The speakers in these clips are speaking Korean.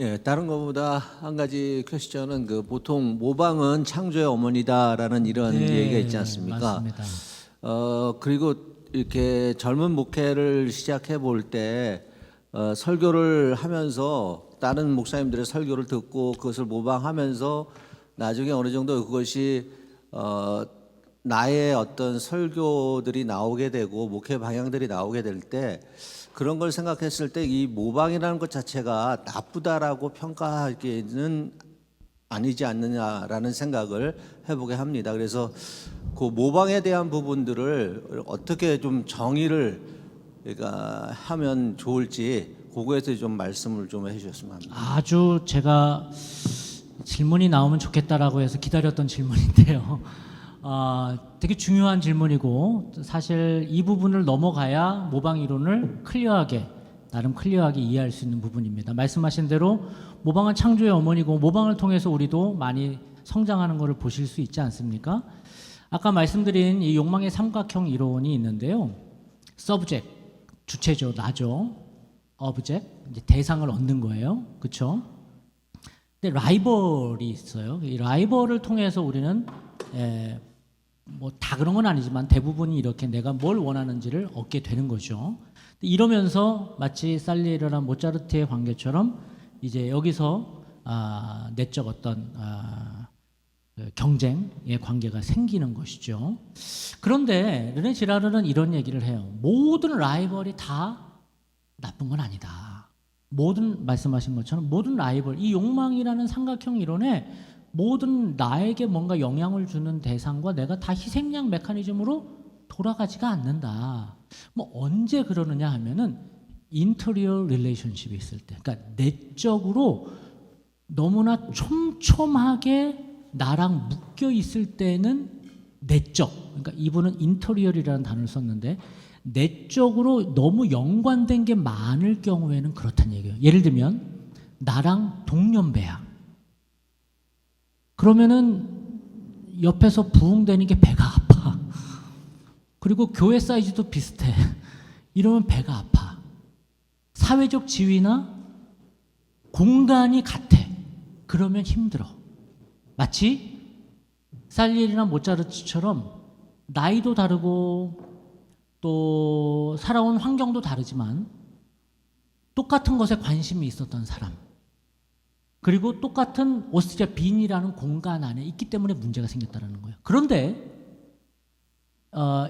예, 다른 것보다 한 가지 퀘스천은 보통 모방은 창조의 어머니다라는 이런 얘기가 있지 네, 않습니까? 맞습니다. 그리고 이렇게 젊은 목회를 시작해 볼 때 설교를 하면서 다른 목사님들의 설교를 듣고 그것을 모방하면서 나중에 어느 정도 그것이 나의 어떤 설교들이 나오게 되고 목회 방향들이 나오게 될 때 그런 걸 생각했을 때 이 모방이라는 것 자체가 나쁘다라고 평가하기는 아니지 않느냐라는 생각을 해보게 합니다. 그래서 그 모방에 대한 부분들을 어떻게 좀 정의를 그러니까 하면 좋을지 그거에 대해서 좀 말씀을 좀 해주셨으면 합니다. 아주 제가 질문이 나오면 좋겠다라고 해서 기다렸던 질문인데요. 되게 중요한 질문이고 사실 이 부분을 넘어가야 모방 이론을 나름 클리어하게 이해할 수 있는 부분입니다. 말씀하신 대로 모방은 창조의 어머니고 모방을 통해서 우리도 많이 성장하는 것을 보실 수 있지 않습니까? 아까 말씀드린 이 욕망의 삼각형 이론이 있는데요. subject, 주체죠, 나죠. object, 이제 대상을 얻는 거예요. 그렇죠? 근데 라이벌이 있어요. 이 라이벌을 통해서 우리는 뭐 다 그런 건 아니지만 대부분이 이렇게 내가 뭘 원하는지를 얻게 되는 거죠. 이러면서 마치 살리에르랑 모차르트의 관계처럼 이제 여기서 내적 어떤 경쟁의 관계가 생기는 것이죠. 그런데 르네 지라르는 이런 얘기를 해요. 모든 라이벌이 다 나쁜 건 아니다. 모든 말씀하신 것처럼 모든 라이벌, 이 욕망이라는 삼각형 이론에 모든 나에게 뭔가 영향을 주는 대상과 내가 다 희생양 메커니즘으로 돌아가지가 않는다. 뭐 언제 그러느냐 하면은 인터리어 릴레이션십이 있을 때, 그러니까 내적으로 너무나 촘촘하게 나랑 묶여 있을 때는 내적, 그러니까 이분은 인터리얼이라는 단어를 썼는데 내적으로 너무 연관된 게 많을 경우에는 그렇다는 얘기예요. 예를 들면 나랑 동년배야. 그러면은 옆에서 부흥되는 게 배가 아파. 그리고 교회 사이즈도 비슷해. 이러면 배가 아파. 사회적 지위나 공간이 같아. 그러면 힘들어. 마치 살리에르나 모차르트처럼 나이도 다르고 또 살아온 환경도 다르지만 똑같은 것에 관심이 있었던 사람, 그리고 똑같은 오스트리아 빈이라는 공간 안에 있기 때문에 문제가 생겼다는 거예요. 그런데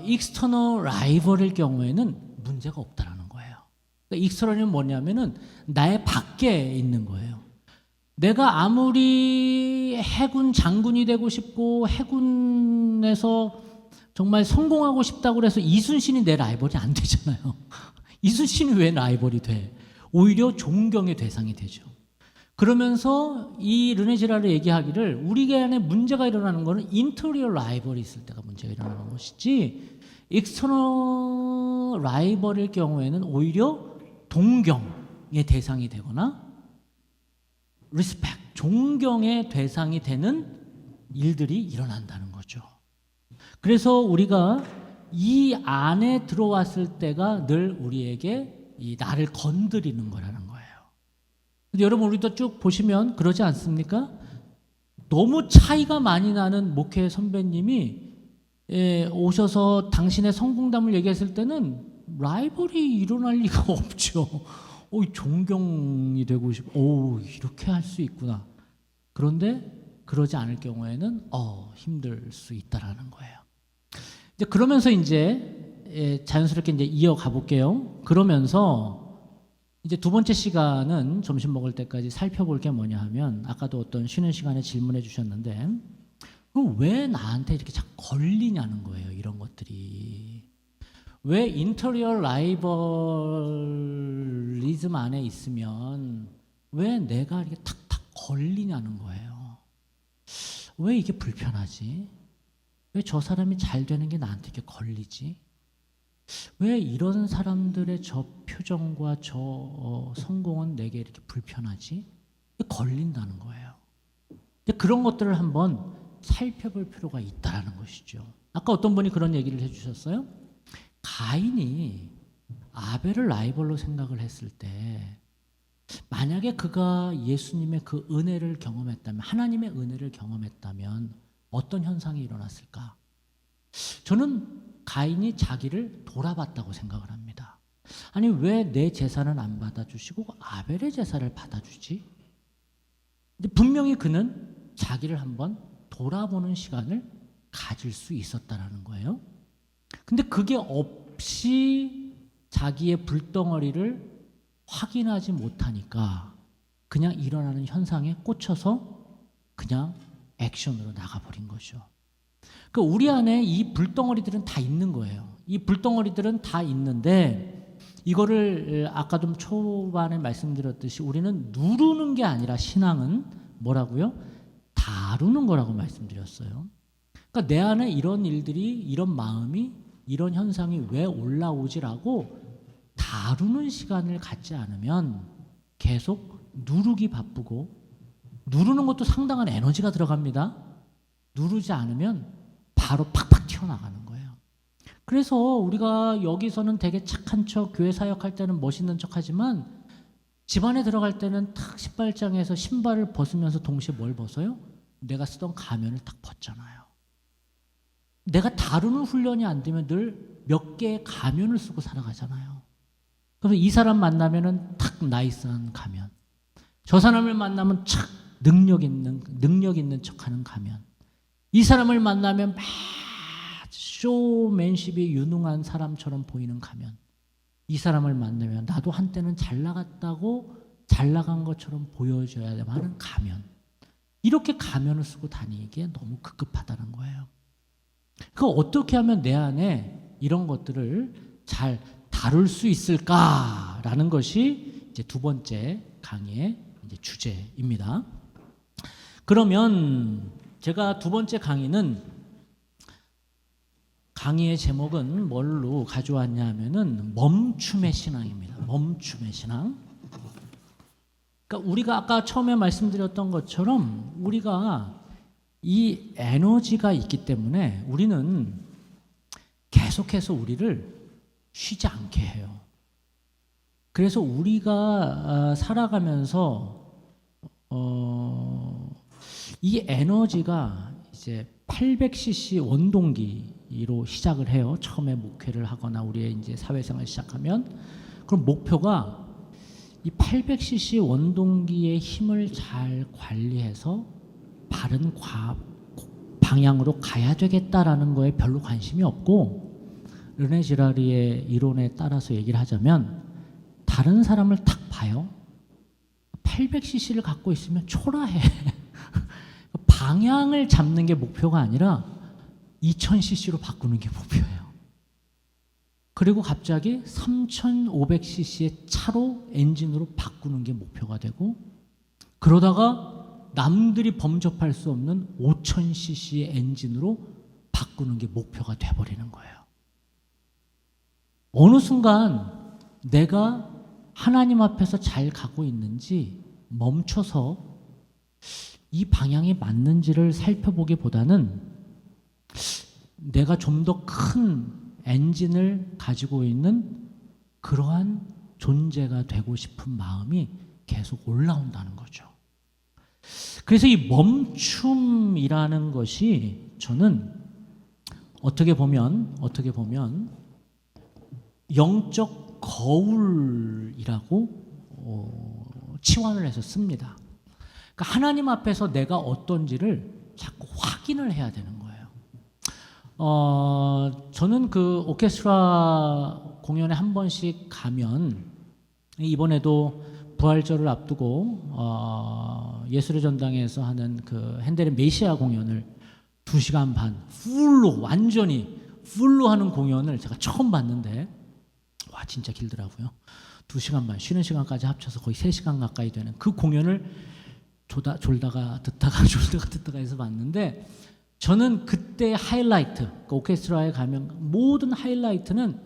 익스터널 라이벌일 경우에는 문제가 없다는 거예요. 그러니까 익스터널이 뭐냐면은 나의 밖에 있는 거예요. 내가 아무리 해군 장군이 되고 싶고 해군에서 정말 성공하고 싶다고 해서 이순신이 내 라이벌이 안 되잖아요. 이순신이 왜 라이벌이 돼? 오히려 존경의 대상이 되죠. 그러면서 이 르네 지라르 얘기하기를 우리 안에 문제가 일어나는 것은 인터리어 라이벌이 있을 때가 문제가 일어나는 것이지 익스터널 라이벌일 경우에는 오히려 동경의 대상이 되거나 리스펙, 존경의 대상이 되는 일들이 일어난다는 거죠. 그래서 우리가 이 안에 들어왔을 때가 늘 우리에게 이 나를 건드리는 거라는 거예요. 근데 여러분 우리도 쭉 보시면 그러지 않습니까? 너무 차이가 많이 나는 목회 선배님이 오셔서 당신의 성공담을 얘기했을 때는 라이벌이 일어날 리가 없죠. 존경이 되고 싶고, 이렇게 할 수 있구나. 그런데 그러지 않을 경우에는 힘들 수 있다라는 거예요. 이제 그러면서 이제 자연스럽게 이제 이어가 볼게요. 그러면서 이제 두 번째 시간은 점심 먹을 때까지 살펴볼 게 뭐냐 하면 아까도 어떤 쉬는 시간에 질문해 주셨는데 그럼 왜 나한테 이렇게 자꾸 걸리냐는 거예요. 이런 것들이. 왜 인터리어 라이벌리즘 안에 있으면 왜 내가 이렇게 탁탁 걸리냐는 거예요. 왜 이게 불편하지? 왜 저 사람이 잘 되는 게 나한테 이렇게 걸리지? 왜 이런 사람들의 저 표정과 저 성공은 내게 이렇게 불편하지? 걸린다는 거예요. 그런 것들을 한번 살펴볼 필요가 있다는 것이죠. 아까 어떤 분이 그런 얘기를 해주셨어요. 가인이 아벨을 라이벌로 생각을 했을 때 만약에 그가 예수님의 그 은혜를 경험했다면, 하나님의 은혜를 경험했다면 어떤 현상이 일어났을까? 저는 가인이 자기를 돌아봤다고 생각을 합니다. 아니, 왜 내 제사는 안 받아주시고 아벨의 제사를 받아주지? 근데 분명히 그는 자기를 한번 돌아보는 시간을 가질 수 있었다라는 거예요. 근데 그게 없이 자기의 불덩어리를 확인하지 못하니까 그냥 일어나는 현상에 꽂혀서 그냥 액션으로 나가버린 거죠. 그러니까 우리 안에 이 불덩어리들은 다 있는 거예요. 이 불덩어리들은 다 있는데 이거를 아까 좀 초반에 말씀드렸듯이 우리는 누르는 게 아니라 신앙은 뭐라고요? 다루는 거라고 말씀드렸어요. 그러니까 내 안에 이런 일들이, 이런 마음이, 이런 현상이 왜 올라오지라고 다루는 시간을 갖지 않으면 계속 누르기 바쁘고, 누르는 것도 상당한 에너지가 들어갑니다. 누르지 않으면 바로 팍팍 튀어나가는 거예요. 그래서 우리가 여기서는 되게 착한 척, 교회 사역할 때는 멋있는 척 하지만 집안에 들어갈 때는 탁 신발장에서 신발을 벗으면서 동시에 뭘 벗어요? 내가 쓰던 가면을 딱 벗잖아요. 내가 다루는 훈련이 안 되면 늘 몇 개의 가면을 쓰고 살아가잖아요. 그래서 이 사람 만나면은 탁 나이스한 가면, 저 사람을 만나면 착 능력 있는 척하는 가면, 이 사람을 만나면 막 쇼맨십이 유능한 사람처럼 보이는 가면, 이 사람을 만나면 나도 한때는 잘 나갔다고 잘 나간 것처럼 보여줘야 하는 가면, 이렇게 가면을 쓰고 다니기에 너무 급급하다는 거예요. 그 어떻게 하면 내 안에 이런 것들을 잘 다룰 수 있을까라는 것이 이제 두 번째 강의의 이제 주제입니다. 그러면 제가 두 번째 강의의 제목은 뭘로 가져왔냐 하면은 멈춤의 신앙입니다. 멈춤의 신앙. 그러니까 우리가 아까 처음에 말씀드렸던 것처럼 우리가 이 에너지가 있기 때문에 우리는 계속해서 우리를 쉬지 않게 해요. 그래서 우리가 살아가면서 이 에너지가 이제 800cc 원동기로 시작을 해요. 처음에 목회를 하거나 우리의 이제 사회생활 시작하면, 그럼 목표가 이 800cc 원동기의 힘을 잘 관리해서 바른 방향으로 가야 되겠다라는 거에 별로 관심이 없고, 르네 지라리의 이론에 따라서 얘기를 하자면 다른 사람을 딱 봐요. 800cc를 갖고 있으면 초라해. 방향을 잡는 게 목표가 아니라 2000cc로 바꾸는 게 목표예요. 그리고 갑자기 3500cc의 차로 엔진으로 바꾸는 게 목표가 되고, 그러다가 남들이 범접할 수 없는 5000cc의 엔진으로 바꾸는 게 목표가 돼버리는 거예요. 어느 순간 내가 하나님 앞에서 잘 가고 있는지 멈춰서 이 방향이 맞는지를 살펴보기보다는 내가 좀 더 큰 엔진을 가지고 있는 그러한 존재가 되고 싶은 마음이 계속 올라온다는 거죠. 그래서 이 멈춤이라는 것이 저는 어떻게 보면 영적 거울이라고 치환을 해서 씁니다. 그러니까 하나님 앞에서 내가 어떤지를 자꾸 확인을 해야 되는 거예요. 저는 그 오케스트라 공연에 한 번씩 가면, 이번에도 부활절을 앞두고 예술의 전당에서 하는 그 핸델의 메시아 공연을 2시간 반 완전히 풀로 하는 공연을 제가 처음 봤는데, 와 진짜 길더라고요. 2시간 반, 쉬는 시간까지 합쳐서 거의 3시간 가까이 되는 그 공연을 졸다가 듣다가 해서 봤는데, 저는 그때 하이라이트, 그 오케스트라에 가면 모든 하이라이트는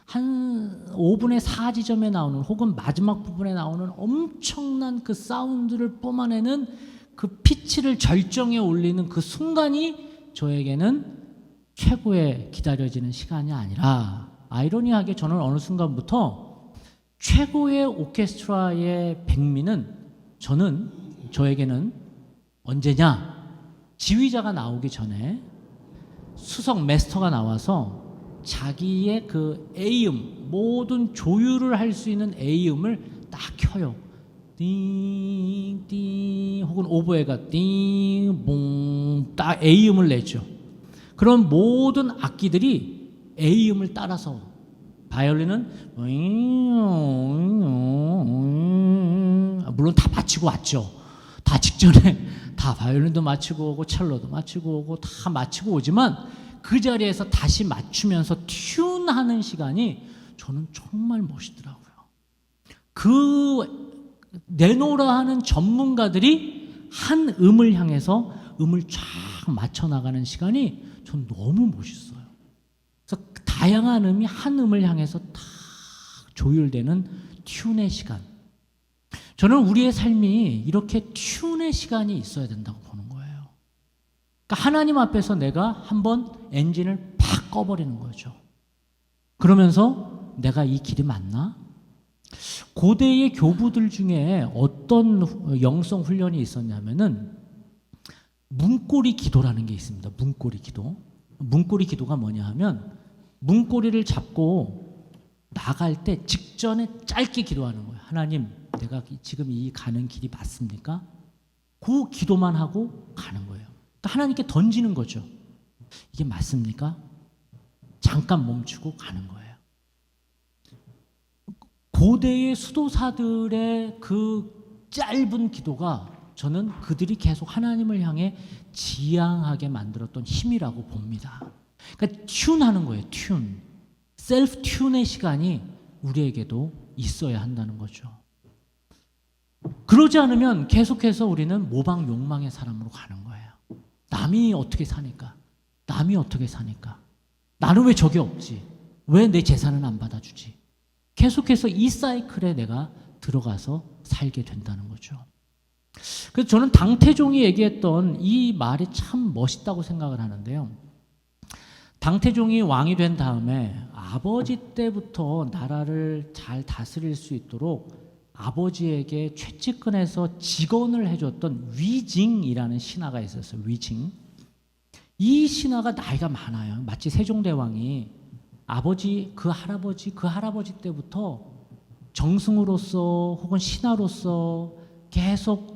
한 5분의 4 지점에 나오는, 혹은 마지막 부분에 나오는 엄청난 그 사운드를 뿜어내는 그 피치를 절정에 올리는 그 순간이 저에게는 최고의 기다려지는 시간이 아니라, 아이러니하게 저는 어느 순간부터 최고의 오케스트라의 백미는 저에게는 언제냐? 지휘자가 나오기 전에 수석 마스터가 나와서 자기의 그 A음, 모든 조율을 할 수 있는 A음을 딱 켜요. 띵띵 혹은 오보에가 띵봉 딱 A음을 내죠. 그런 모든 악기들이 A음을 따라서, 바이올린은 물론 다 맞추고 왔죠. 다 직전에 다 바이올린도 맞추고 오고 첼로도 맞추고 오고 다 맞추고 오지만 그 자리에서 다시 맞추면서 튠하는 시간이 저는 정말 멋있더라고요. 그 내노라 하는 전문가들이 한 음을 향해서 음을 쫙 맞춰 나가는 시간이 전 너무 멋있어요. 그래서 다양한 음이 한 음을 향해서 다 조율되는 튠의 시간. 저는 우리의 삶이 이렇게 튠의 시간이 있어야 된다고 보는 거예요. 그러니까 하나님 앞에서 내가 한번 엔진을 팍 꺼버리는 거죠. 그러면서 내가 이 길이 맞나? 고대의 교부들 중에 어떤 영성 훈련이 있었냐면은 문고리 기도라는 게 있습니다. 문고리 기도. 문고리 기도가 뭐냐 하면 문고리를 잡고 나갈 때 직전에 짧게 기도하는 거예요. 하나님, 내가 지금 이 가는 길이 맞습니까? 그 기도만 하고 가는 거예요. 그러니까 하나님께 던지는 거죠. 이게 맞습니까? 잠깐 멈추고 가는 거예요. 고대의 수도사들의 그 짧은 기도가 저는 그들이 계속 하나님을 향해 지향하게 만들었던 힘이라고 봅니다. 그러니까 튠하는 거예요. 튠. 셀프 튠의 시간이 우리에게도 있어야 한다는 거죠. 그러지 않으면 계속해서 우리는 모방 욕망의 사람으로 가는 거예요. 남이 어떻게 사니까? 남이 어떻게 사니까? 나는 왜 저게 없지? 왜 내 재산은 안 받아주지? 계속해서 이 사이클에 내가 들어가서 살게 된다는 거죠. 그래서 저는 당태종이 얘기했던 이 말이 참 멋있다고 생각을 하는데요. 당태종이 왕이 된 다음에 아버지 때부터 나라를 잘 다스릴 수 있도록 아버지에게 최측근에서 직언을 해줬던 위징이라는 신하가 있었어요. 위징. 이 신하가 나이가 많아요. 마치 세종대왕이 아버지, 그 할아버지 때부터 정승으로서 혹은 신하로서 계속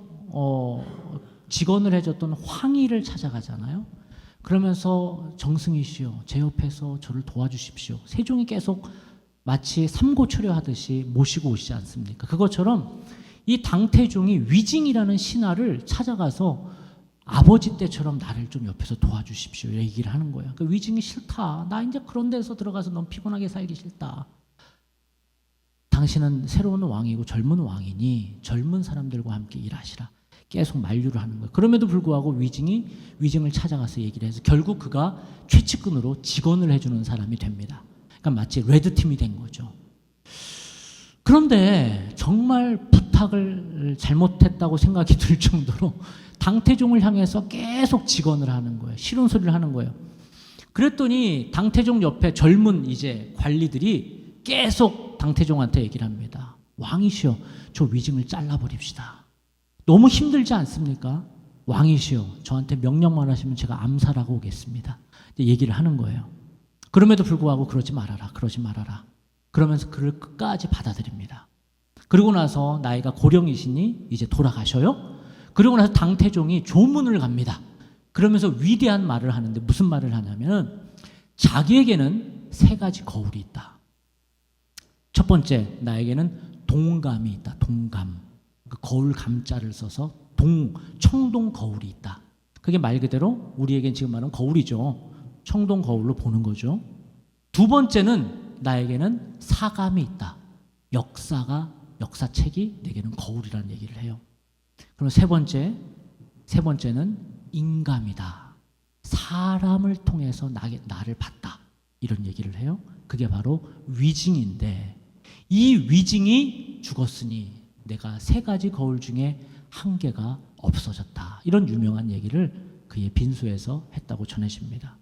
직언을 해줬던 황희를 찾아가잖아요. 그러면서 정승이시여, 제 옆에서 저를 도와주십시오. 세종이 계속 마치 삼고초려하듯이 모시고 오시지 않습니까? 그것처럼 이 당태종이 위징이라는 신하를 찾아가서 아버지 때처럼 나를 좀 옆에서 도와주십시오. 얘기를 하는 거예요. 그러니까 위징이 싫다. 나 이제 그런 데서 들어가서 너무 피곤하게 살기 싫다. 당신은 새로운 왕이고 젊은 왕이니 젊은 사람들과 함께 일하시라. 계속 만류를 하는 거예요. 그럼에도 불구하고 위징을 찾아가서 얘기를 해서 결국 그가 최측근으로 직언을 해주는 사람이 됩니다. 그러니까 마치 레드팀이 된 거죠. 그런데 정말 부탁을 잘못했다고 생각이 들 정도로 당태종을 향해서 계속 직언을 하는 거예요. 싫은 소리를 하는 거예요. 그랬더니 당태종 옆에 젊은 이제 관리들이 계속 당태종한테 얘기를 합니다. 왕이시여, 저 위징을 잘라버립시다. 너무 힘들지 않습니까? 왕이시여, 저한테 명령만 하시면 제가 암살하고 오겠습니다. 얘기를 하는 거예요. 그럼에도 불구하고 그러지 말아라. 그러면서 그를 끝까지 받아들입니다. 그리고 나서 나이가 고령이시니 이제 돌아가셔요. 그리고 나서 당태종이 조문을 갑니다. 그러면서 위대한 말을 하는데 무슨 말을 하냐면 자기에게는 3가지 거울이 있다. 첫 번째, 나에게는 동감이 있다. 동감. 그 거울 감자를 써서 청동 거울이 있다. 그게 말 그대로 우리에겐 지금 말하는 거울이죠. 청동 거울로 보는 거죠. 두 번째는 나에게는 사감이 있다. 역사책이 내게는 거울이라는 얘기를 해요. 그럼 세 번째는 인감이다. 사람을 통해서 나를 봤다. 이런 얘기를 해요. 그게 바로 위징인데 이 위징이 죽었으니 내가 3가지 거울 중에 1개가 없어졌다. 이런 유명한 얘기를 그의 빈소에서 했다고 전해집니다.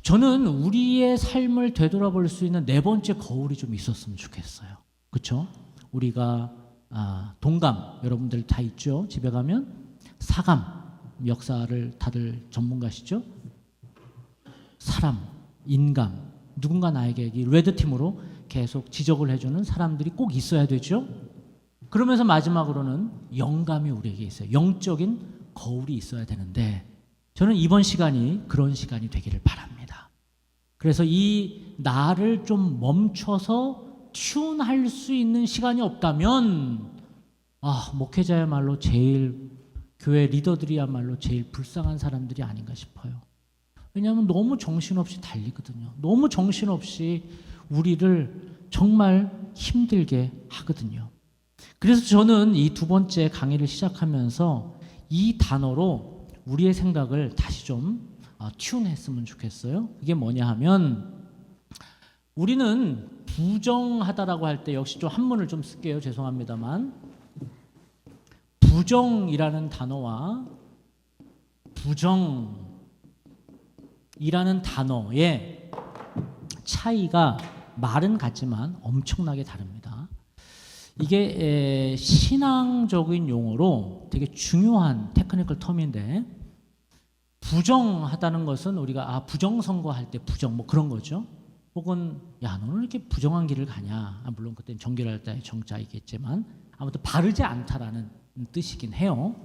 저는 우리의 삶을 되돌아볼 수 있는 4번째 거울이 좀 있었으면 좋겠어요. 그렇죠? 우리가 동감 여러분들 다 있죠? 집에 가면 사감 역사를 다들 전문가시죠? 사람, 인감 누군가 나에게 이 레드팀으로 계속 지적을 해주는 사람들이 꼭 있어야 되죠? 그러면서 마지막으로는 영감이 우리에게 있어요. 영적인 거울이 있어야 되는데 저는 이번 시간이 그런 시간이 되기를 바랍니다. 그래서 이 나를 좀 멈춰서 튠할 수 있는 시간이 없다면 목회자야말로 제일 교회 리더들이야말로 제일 불쌍한 사람들이 아닌가 싶어요. 왜냐하면 너무 정신없이 달리거든요. 너무 정신없이 우리를 정말 힘들게 하거든요. 그래서 저는 이 두 번째 강의를 시작하면서 이 단어로 우리의 생각을 다시 좀 튠했으면 좋겠어요. 그게 뭐냐 하면 우리는 부정하다라고 할 때 역시 좀 한문을 좀 쓸게요. 죄송합니다만 부정이라는 단어와 부정이라는 단어의 차이가 말은 같지만 엄청나게 다릅니다. 이게 신앙적인 용어로 되게 중요한 테크니컬 텀인데 부정하다는 것은 우리가 부정선거할 때 부정 뭐 그런 거죠. 혹은 야 너는 이렇게 부정한 길을 가냐. 물론 그때는 정결할 때의 정자이겠지만 아무튼 바르지 않다라는 뜻이긴 해요.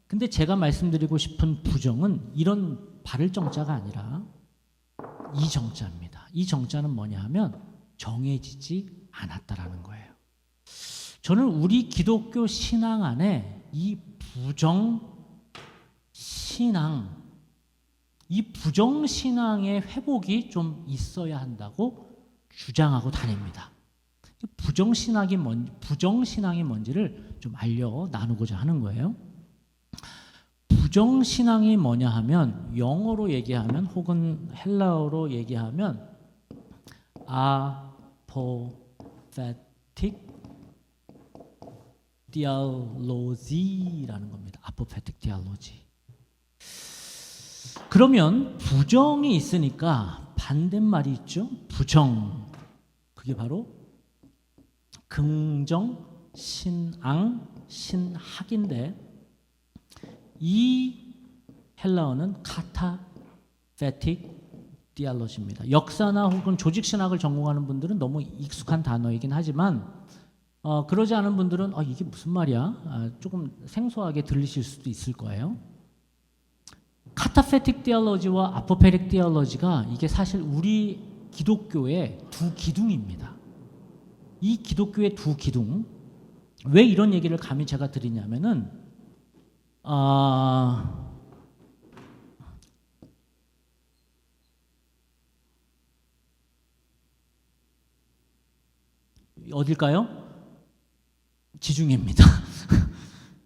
근데 제가 말씀드리고 싶은 부정은 이런 바를 정자가 아니라 이 정자입니다. 이 정자는 뭐냐 하면 정해지지 않았다라는 거예요. 저는 우리 기독교 신앙 안에 이 부정신앙, 이 부정신앙의 회복이 좀 있어야 한다고 주장하고 다닙니다. 부정신앙이 뭔지를 좀 나누고자 하는 거예요. 부정신앙이 뭐냐 하면 영어로 얘기하면 혹은 헬라어로 얘기하면 apophatic theology라는 겁니다. apophatic theology. 그러면 부정이 있으니까 반대말이 있죠. 부정. 그게 바로 긍정, 신앙, 신학인데 이 헬라어는 카타페틱 디알로지입니다. 역사나 혹은 조직신학을 전공하는 분들은 너무 익숙한 단어이긴 하지만 그러지 않은 분들은 이게 무슨 말이야? 조금 생소하게 들리실 수도 있을 거예요. 카타페틱 디알로지와 아포페릭 디알로지가 이게 사실 우리 기독교의 두 기둥입니다. 이 기독교의 두 기둥. 왜 이런 얘기를 감히 제가 드리냐면은 어딜까요? 지중해입니다.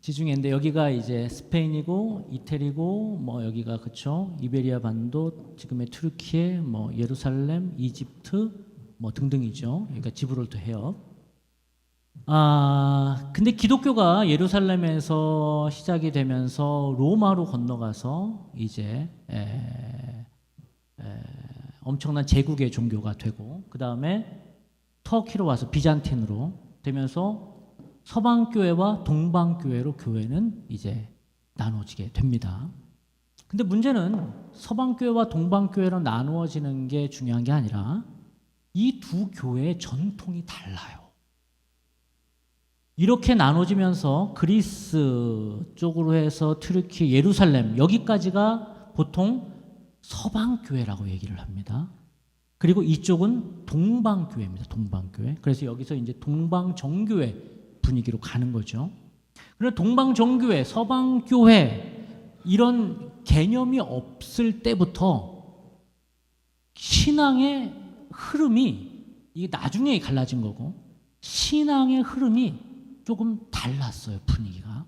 지중해인데 여기가 이제 스페인이고 이태리고 뭐 여기가 그쵸 이베리아 반도 지금의 튀르키예 뭐 예루살렘 이집트 뭐 등등이죠. 그러니까 지브롤터 해협. 근데 기독교가 예루살렘에서 시작이 되면서 로마로 건너가서 이제 엄청난 제국의 종교가 되고 그 다음에 터키로 와서 비잔틴으로 되면서 서방교회와 동방교회로 교회는 이제 나눠지게 됩니다. 근데 문제는 서방교회와 동방교회로 나누어지는 게 중요한 게 아니라 이 두 교회의 전통이 달라요. 이렇게 나눠지면서 그리스 쪽으로 해서 튀르키, 예루살렘 여기까지가 보통 서방교회라고 얘기를 합니다. 그리고 이쪽은 동방교회입니다. 동방교회. 그래서 여기서 이제 동방정교회 분위기로 가는 거죠. 그런데 동방정교회, 서방교회 이런 개념이 없을 때부터 신앙의 흐름이 이게 나중에 갈라진 거고 신앙의 흐름이 조금 달랐어요. 분위기가.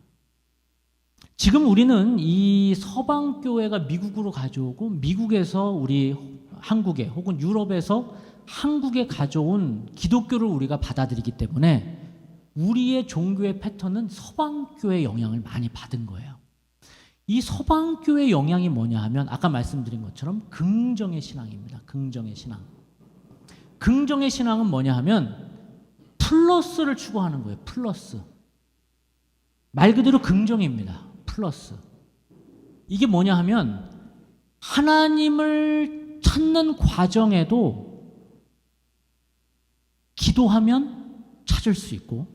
지금 우리는 이 서방교회가 미국으로 가져오고 미국에서 우리 한국에 혹은 유럽에서 한국에 가져온 기독교를 우리가 받아들이기 때문에 우리의 종교의 패턴은 서방교의 영향을 많이 받은 거예요. 이 서방교의 영향이 뭐냐 하면 아까 말씀드린 것처럼 긍정의 신앙입니다. 긍정의 신앙. 긍정의 신앙은 뭐냐 하면 플러스를 추구하는 거예요. 플러스. 말 그대로 긍정입니다. 플러스. 이게 뭐냐 하면 하나님을 찾는 과정에도 기도하면 찾을 수 있고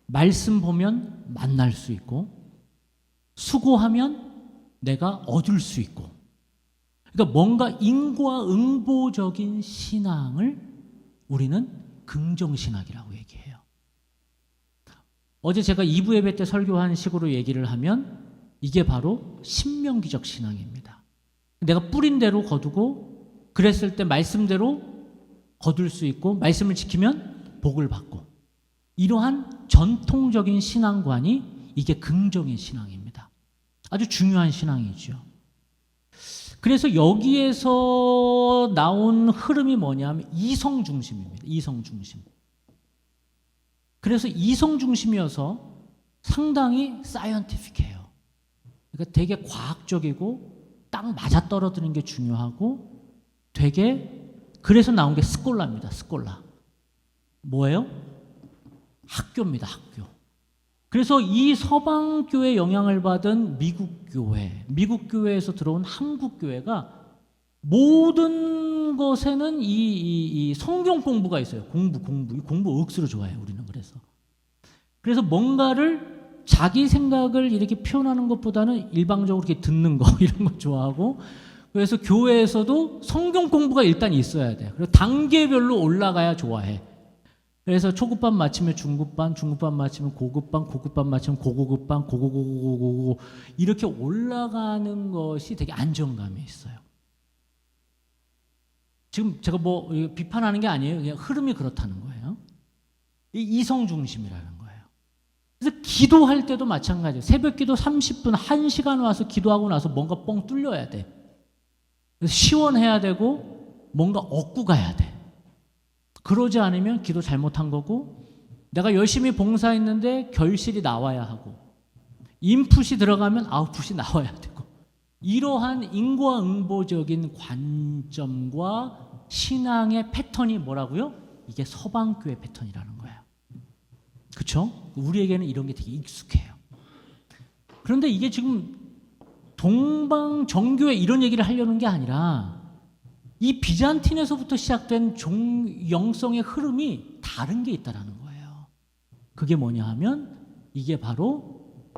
말씀 보면 만날 수 있고 수고하면 내가 얻을 수 있고 그러니까 뭔가 인과응보적인 신앙을 우리는 긍정신학이라고 얘기해요. 어제 제가 2부 예배 때 설교한 식으로 얘기를 하면 이게 바로 신명기적 신앙입니다. 내가 뿌린 대로 거두고 그랬을 때 말씀대로 거둘 수 있고 말씀을 지키면 복을 받고 이러한 전통적인 신앙관이 이게 긍정의 신앙입니다. 아주 중요한 신앙이죠. 그래서 여기에서 나온 흐름이 뭐냐면 이성 중심입니다. 이성 중심. 그래서 이성 중심이어서 상당히 사이언티픽해요. 그러니까 되게 과학적이고 딱 맞아떨어지는 게 중요하고 되게 그래서 나온 게 스콜라입니다. 스콜라. 뭐예요? 학교입니다. 학교. 그래서 이 서방교회 영향을 받은 미국 교회에서 들어온 한국 교회가 모든 것에는 이 성경 공부가 있어요. 공부 억수로 좋아해요. 우리는 그래서 뭔가를 자기 생각을 이렇게 표현하는 것보다는 일방적으로 이렇게 듣는 거 이런 거 좋아하고 그래서 교회에서도 성경 공부가 일단 있어야 돼. 그리고 단계별로 올라가야 좋아해. 그래서 초급반 마치면 중급반, 중급반 마치면 고급반, 고급반 마치면 고고급반, 고고고고고고 이렇게 올라가는 것이 되게 안정감이 있어요. 지금 제가 뭐 비판하는 게 아니에요. 그냥 흐름이 그렇다는 거예요. 이성 중심이라는 거예요. 그래서 기도할 때도 마찬가지예요. 새벽 기도 30분, 1시간 와서 기도하고 나서 뭔가 뻥 뚫려야 돼. 그래서 시원해야 되고 뭔가 얻고 가야 돼. 그러지 않으면 기도 잘못한 거고 내가 열심히 봉사했는데 결실이 나와야 하고 인풋이 들어가면 아웃풋이 나와야 되고 이러한 인과응보적인 관점과 신앙의 패턴이 뭐라고요? 이게 서방교회 패턴이라는 거예요. 그렇죠? 우리에게는 이런 게 되게 익숙해요. 그런데 이게 지금 동방 정교회 이런 얘기를 하려는 게 아니라 이 비잔틴에서부터 시작된 영성의 흐름이 다른 게 있다라는 거예요. 그게 뭐냐 하면 이게 바로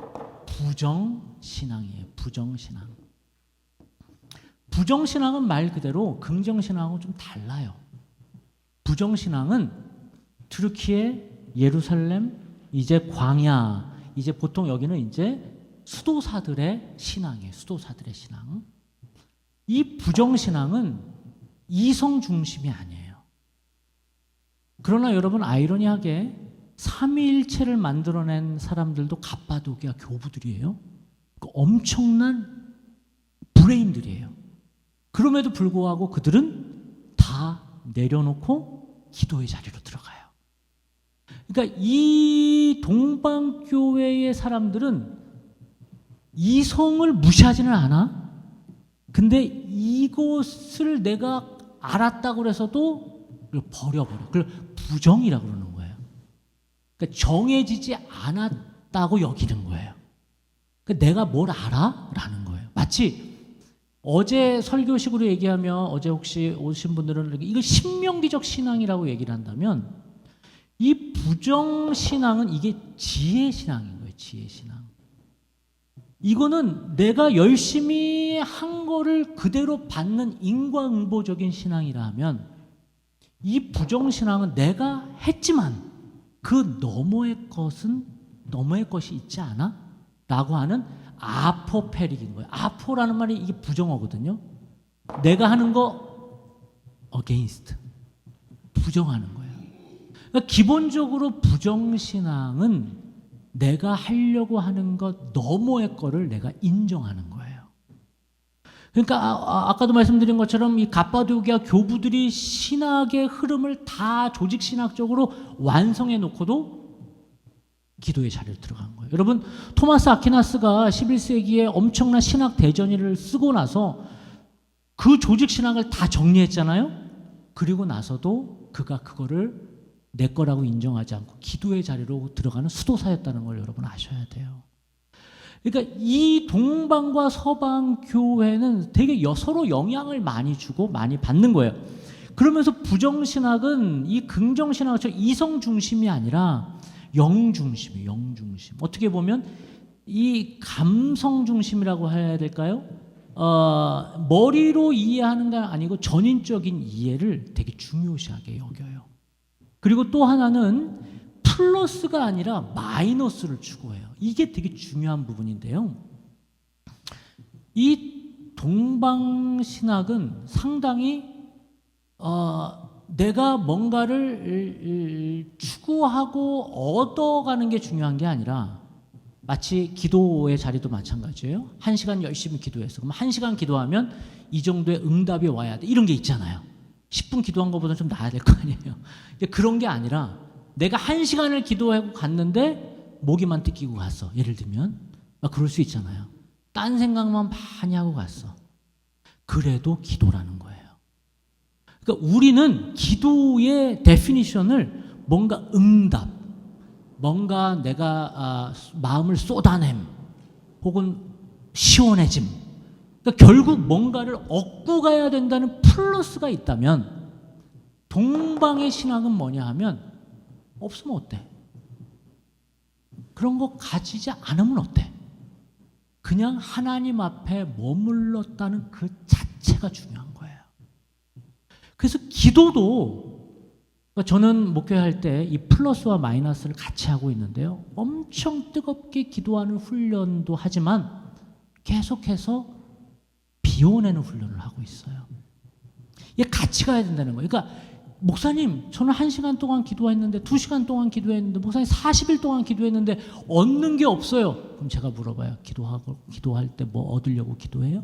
부정신앙이에요. 부정신앙. 부정신앙은 말 그대로 긍정신앙하고 좀 달라요. 부정신앙은 튀르키예, 예루살렘, 이제 광야, 이제 보통 여기는 이제 수도사들의 신앙이에요. 수도사들의 신앙. 이 부정신앙은 이성 중심이 아니에요. 그러나 여러분 아이러니하게 삼위일체를 만들어낸 사람들도 갑바도기아 교부들이에요. 엄청난 브레인들이에요. 그럼에도 불구하고 그들은 다 내려놓고 기도의 자리로 들어가요. 그러니까 이 동방교회의 사람들은 이성을 무시하지는 않아. 근데 이것을 내가 알았다고 해서도 버려버려. 그걸 부정이라고 그러는 거예요. 그러니까 정해지지 않았다고 여기는 거예요. 그러니까 내가 뭘 알아? 라는 거예요. 마치 어제 설교식으로 얘기하면 어제 혹시 오신 분들은 이걸 신명기적 신앙이라고 얘기를 한다면 이 부정신앙은 이게 지혜신앙인 거예요. 지혜신앙. 이거는 내가 열심히 한 거를 그대로 받는 인과응보적인 신앙이라 하면 이 부정신앙은 내가 했지만 그 너머의 것이 있지 않아? 라고 하는 아포페릭인 거예요. 아포라는 말이 이게 부정어거든요. 내가 하는 거 against 부정하는 거예요. 그러니까 기본적으로 부정신앙은 내가 하려고 하는 것 너머의 거를 내가 인정하는 거예요. 그러니까 아까도 말씀드린 것처럼 이 갑바도기아 교부들이 신학의 흐름을 다 조직신학적으로 완성해 놓고도 기도의 자리로 들어간 거예요. 여러분 토마스 아퀴나스가 11세기에 엄청난 신학 대전의를 쓰고 나서 그 조직신학을 다 정리했잖아요. 그리고 나서도 그가 그거를 내 거라고 인정하지 않고 기도의 자리로 들어가는 수도사였다는 걸 여러분 아셔야 돼요. 그러니까 이 동방과 서방 교회는 되게 서로 영향을 많이 주고 많이 받는 거예요. 그러면서 부정신학은 이 긍정신학처럼 이성 중심이 아니라 영 중심이에요. 영 중심. 어떻게 보면 이 감성 중심이라고 해야 될까요? 머리로 이해하는 건 아니고 전인적인 이해를 되게 중요시하게 여겨요. 그리고 또 하나는 플러스가 아니라 마이너스를 추구해요. 이게 되게 중요한 부분인데요. 이 동방신학은 상당히 내가 뭔가를 추구하고 얻어가는 게 중요한 게 아니라 마치 기도의 자리도 마찬가지예요. 1시간 열심히 기도해서 그럼 1시간 기도하면 이 정도의 응답이 와야 돼. 이런 게 있잖아요. 10분 기도한 것보다 좀 나아야 될 거 아니에요. 그런 게 아니라 내가 1시간을 기도하고 갔는데 모기만 뜯기고 갔어. 예를 들면 그럴 수 있잖아요. 딴 생각만 많이 하고 갔어. 그래도 기도라는 거예요. 그러니까 우리는 기도의 데피니션을 뭔가 응답, 뭔가 내가 마음을 쏟아냄 혹은 시원해짐, 그러니까 결국 뭔가를 얻고 가야 된다는 플러스가 있다면 동방의 신학은 뭐냐 하면 없으면 어때? 그런 거 가지지 않으면 어때? 그냥 하나님 앞에 머물렀다는 그 자체가 중요한 거예요. 그래서 기도도 저는 목회할 때 이 플러스와 마이너스를 같이 하고 있는데요. 엄청 뜨겁게 기도하는 훈련도 하지만 계속해서 비워내는 훈련을 하고 있어요. 이게 같이 가야 된다는 거예요. 그러니까 목사님 저는 1시간 동안 기도했는데 2시간 동안 기도했는데 목사님 40일 동안 기도했는데 얻는 게 없어요. 그럼 제가 물어봐요. 기도할 때 뭐 얻으려고 기도해요?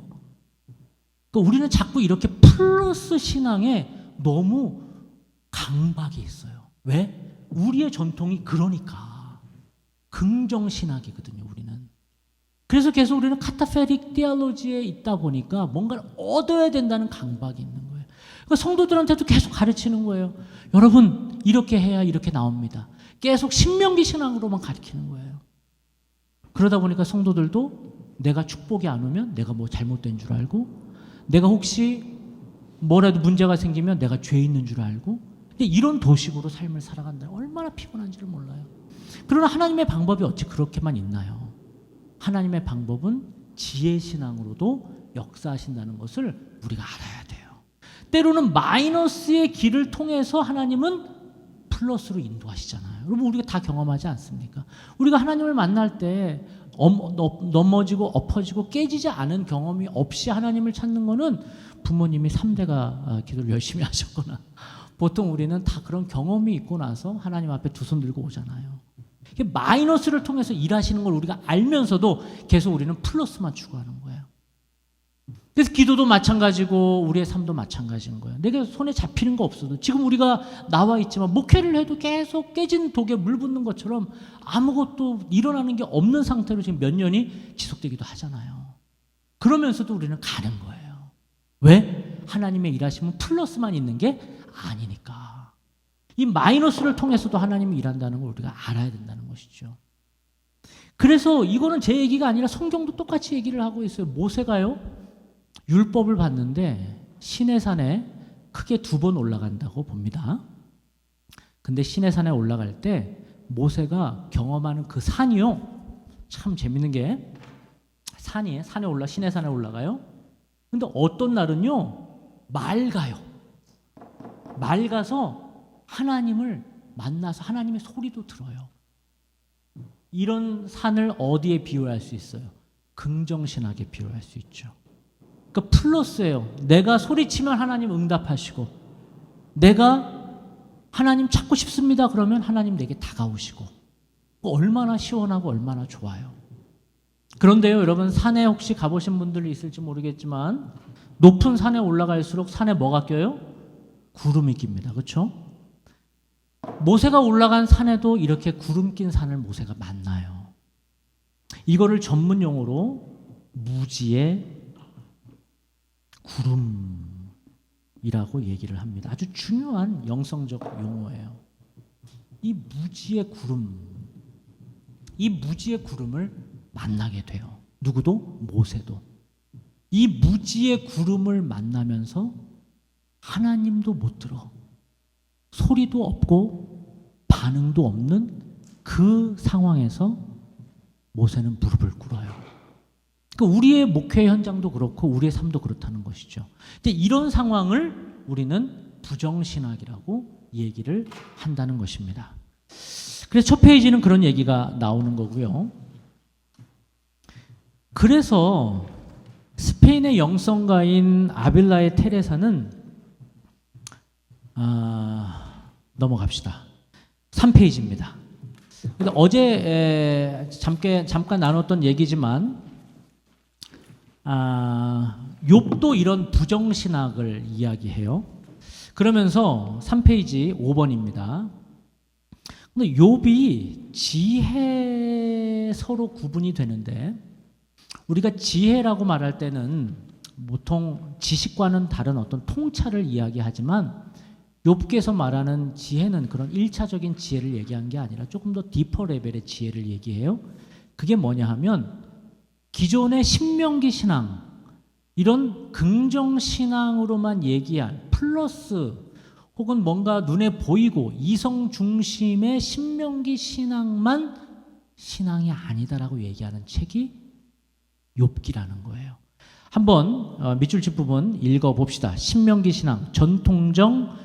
그러니까 우리는 자꾸 이렇게 플러스 신앙에 너무 강박이 있어요. 왜? 우리의 전통이 그러니까. 긍정신학이거든요, 우리는. 그래서 계속 우리는 카타페릭 디알로지에 있다 보니까 뭔가를 얻어야 된다는 강박이 있는 거예요. 그러니까 성도들한테도 계속 가르치는 거예요. 여러분, 이렇게 해야 이렇게 나옵니다. 계속 신명기 신앙으로만 가르치는 거예요. 그러다 보니까 성도들도 내가 축복이 안 오면 내가 뭐 잘못된 줄 알고, 내가 혹시 뭐라도 문제가 생기면 내가 죄 있는 줄 알고, 이런 도식으로 삶을 살아간다. 얼마나 피곤한지를 몰라요. 그러나 하나님의 방법이 어찌 그렇게만 있나요? 하나님의 방법은 지혜신앙으로도 역사하신다는 것을 우리가 알아야 돼요. 때로는 마이너스의 길을 통해서 하나님은 플러스로 인도하시잖아요. 여러분 우리가 다 경험하지 않습니까? 우리가 하나님을 만날 때 넘어지고 엎어지고 깨지지 않은 경험이 없이 하나님을 찾는 거는 부모님이 3대가 기도를 열심히 하셨거나 보통 우리는 다 그런 경험이 있고 나서 하나님 앞에 두 손 들고 오잖아요. 마이너스를 통해서 일하시는 걸 우리가 알면서도 계속 우리는 플러스만 추구하는 거예요. 그래서 기도도 마찬가지고 우리의 삶도 마찬가지인 거예요. 내가 손에 잡히는 거 없어도 지금 우리가 나와 있지만 목회를 해도 계속 깨진 독에 물 붓는 것처럼 아무것도 일어나는 게 없는 상태로 지금 몇 년이 지속되기도 하잖아요. 그러면서도 우리는 가는 거예요. 왜? 하나님의 일하심은 플러스만 있는 게 아니니까. 이 마이너스를 통해서도 하나님이 일한다는 걸 우리가 알아야 된다는 것이죠. 그래서 이거는 제 얘기가 아니라 성경도 똑같이 얘기를 하고 있어요. 모세가요, 율법을 받는데 시내산에 크게 2번 올라간다고 봅니다. 근데 시내산에 올라갈 때 모세가 경험하는 그 산이요, 참 재밌는 게 시내산에 올라가요. 근데 어떤 날은요 맑아요. 맑아서 하나님을 만나서 하나님의 소리도 들어요. 이런 산을 어디에 비유할 수 있어요? 긍정신학에 비유할 수 있죠. 그러니까 플러스예요. 내가 소리치면 하나님 응답하시고, 내가 하나님 찾고 싶습니다 그러면 하나님 내게 다가오시고, 얼마나 시원하고 얼마나 좋아요. 그런데요 여러분, 산에 혹시 가보신 분들이 있을지 모르겠지만 높은 산에 올라갈수록 산에 뭐가 껴요? 구름이 낍니다. 그렇죠? 모세가 올라간 산에도 이렇게 구름 낀 산을 모세가 만나요. 이거를 전문 용어로 무지의 구름이라고 얘기를 합니다. 아주 중요한 영성적 용어예요. 이 무지의 구름을 만나게 돼요. 누구도? 모세도. 이 무지의 구름을 만나면서 하나님도 못 들어. 소리도 없고 반응도 없는 그 상황에서 모세는 무릎을 꿇어요. 그러니까 우리의 목회 현장도 그렇고 우리의 삶도 그렇다는 것이죠. 근데 이런 상황을 우리는 부정신학이라고 얘기를 한다는 것입니다. 그래서 첫 페이지는 그런 얘기가 나오는 거고요. 그래서 스페인의 영성가인 아빌라의 테레사는 넘어갑시다. 3페이지입니다. 어제 잠깐 나눴던 얘기지만 욥도 이런 부정신학을 이야기해요. 그러면서 3페이지 5번입니다. 근데 욥이 지혜서로 구분이 되는데 우리가 지혜라고 말할 때는 보통 지식과는 다른 어떤 통찰을 이야기하지만 욥께서 말하는 지혜는 그런 1차적인 지혜를 얘기한 게 아니라 조금 더 디퍼 레벨의 지혜를 얘기해요. 그게 뭐냐 하면 기존의 신명기 신앙, 이런 긍정 신앙으로만 얘기한 플러스 혹은 뭔가 눈에 보이고 이성 중심의 신명기 신앙만 신앙이 아니다라고 얘기하는 책이 욥기라는 거예요. 한번 밑줄 친 부분 읽어봅시다. 신명기 신앙, 전통적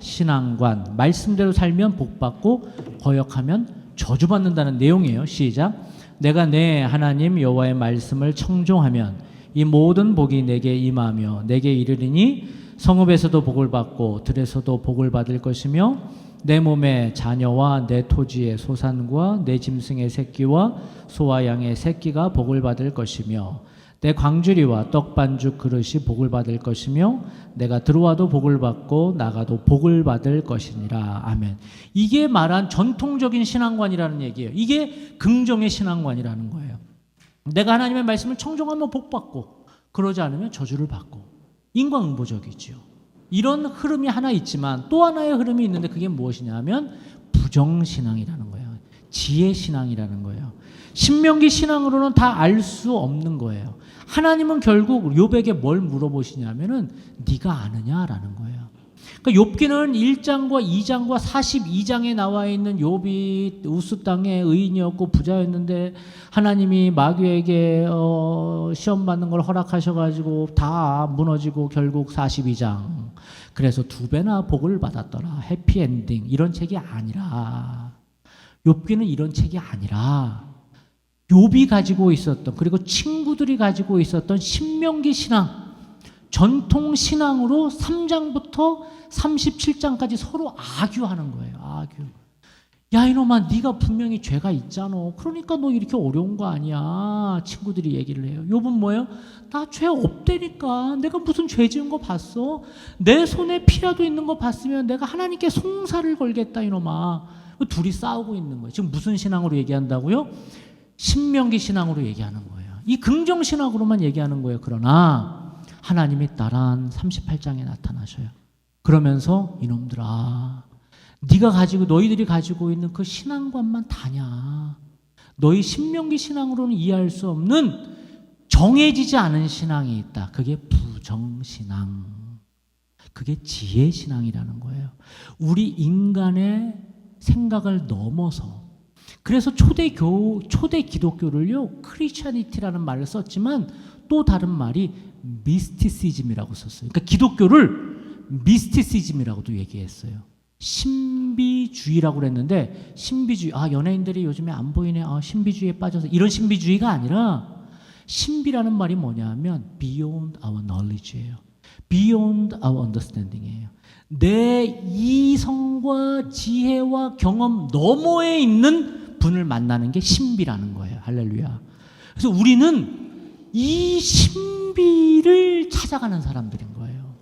신앙관, 말씀대로 살면 복받고 거역하면 저주받는다는 내용이에요. 시작. 내가 내 하나님 여호와의 말씀을 청종하면 이 모든 복이 내게 임하며 내게 이르리니 성읍에서도 복을 받고 들에서도 복을 받을 것이며 내 몸의 자녀와 내 토지의 소산과 내 짐승의 새끼와 소와 양의 새끼가 복을 받을 것이며 내 광주리와 떡반죽 그릇이 복을 받을 것이며 내가 들어와도 복을 받고 나가도 복을 받을 것이니라. 아멘. 이게 말한 전통적인 신앙관이라는 얘기예요. 이게 긍정의 신앙관이라는 거예요. 내가 하나님의 말씀을 청종하면 복 받고 그러지 않으면 저주를 받고 인과응보적이죠. 이런 흐름이 하나 있지만 또 하나의 흐름이 있는데 그게 무엇이냐 하면 부정신앙이라는 거예요. 지혜신앙이라는 거예요. 신명기 신앙으로는 다 알 수 없는 거예요. 하나님은 결국 욥에게 뭘 물어보시냐면은 네가 아느냐라는 거예요. 그러니까 욥기는 1장과 2장과 42장에 나와 있는 욥이 우스 땅의 의인이었고 부자였는데 하나님이 마귀에게 시험 받는 걸 허락하셔가지고 다 무너지고 결국 42장. 그래서 2배나 복을 받았더라. 해피엔딩 이런 책이 아니라 욥기는 이런 책이 아니라 욥이 가지고 있었던 그리고 친구들이 가지고 있었던 신명기 신앙 전통 신앙으로 3장부터 37장까지 서로 아규하는 거예요. 아규. 야 이놈아 네가 분명히 죄가 있잖아. 그러니까 너 이렇게 어려운 거 아니야. 친구들이 얘기를 해요. 욥은 뭐예요? 나 죄 없다니까. 내가 무슨 죄 지은 거 봤어? 내 손에 피라도 있는 거 봤으면 내가 하나님께 송사를 걸겠다 이놈아. 둘이 싸우고 있는 거예요. 지금 무슨 신앙으로 얘기한다고요? 신명기 신앙으로 얘기하는 거예요. 이 긍정 신학으로만 얘기하는 거예요. 그러나 하나님이 따란 38장에 나타나셔요. 그러면서 이놈들아 너희들이 가지고 있는 그 신앙관만 다냐. 너희 신명기 신앙으로는 이해할 수 없는 정해지지 않은 신앙이 있다. 그게 부정신앙. 그게 지혜신앙이라는 거예요. 우리 인간의 생각을 넘어서 그래서 초대 기독교를요 크리스천이티라는 말을 썼지만 또 다른 말이 미스티시즘이라고 썼어요. 그러니까 기독교를 미스티시즘이라고도 얘기했어요. 신비주의라고 그랬는데 신비주의 연예인들이 요즘에 안 보이네. 신비주의에 빠져서 이런 신비주의가 아니라 신비라는 말이 뭐냐면 beyond our knowledge예요. beyond our understanding이에요. 내 이성과 지혜와 경험 너머에 있는 분을 만나는 게 신비라는 거예요. 할렐루야. 그래서 우리는 이 신비를 찾아가는 사람들인 거예요.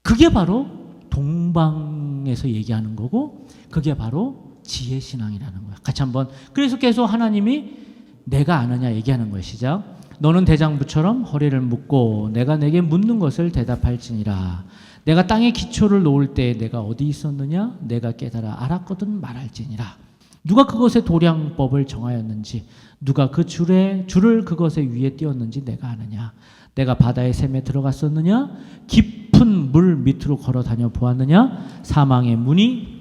그게 바로 동방에서 얘기하는 거고 그게 바로 지혜신앙이라는 거예요. 같이 한번 그래서 계속 하나님이 내가 아느냐 얘기하는 거예요. 시작. 너는 대장부처럼 허리를 묶고 내가 내게 묻는 것을 대답할지니라. 내가 땅에 기초를 놓을 때 내가 어디 있었느냐? 내가 깨달아 알았거든 말할지니라. 누가 그것의 도량법을 정하였는지, 누가 그 줄을 그것의 위에 띄웠는지 내가 아느냐? 내가 바다의 샘에 들어갔었느냐? 깊은 물 밑으로 걸어 다녀 보았느냐? 사망의 문이